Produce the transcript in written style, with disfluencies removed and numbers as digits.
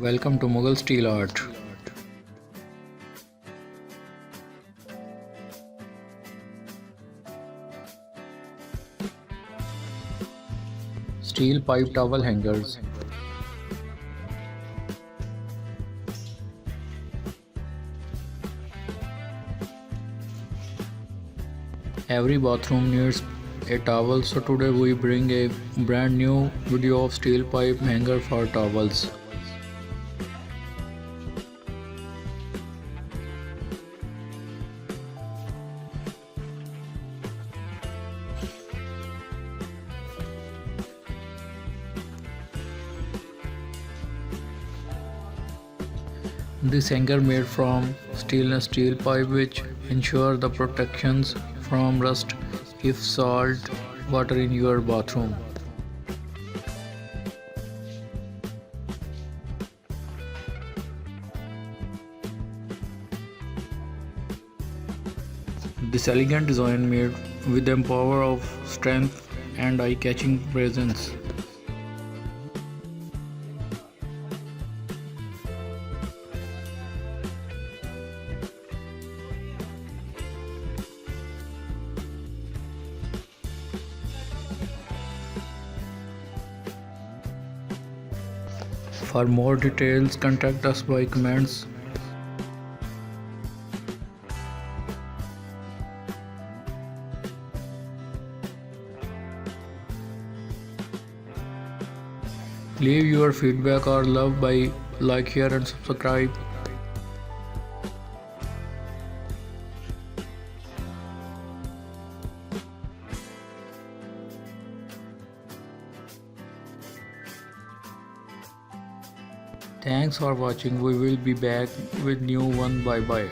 Welcome to Mughal Steel Art. Steel pipe towel hangers. Every bathroom needs a towel, so today we bring a brand new video of steel pipe hanger for towels. This hanger made from stainless steel pipe which ensure the protections from rust if salt water in your bathroom. This elegant design made with the power of strength and eye-catching presence. For more details, contact us by comments. Leave your feedback or love by like, share and subscribe. Thanks for watching. We will be back with new one. Bye bye.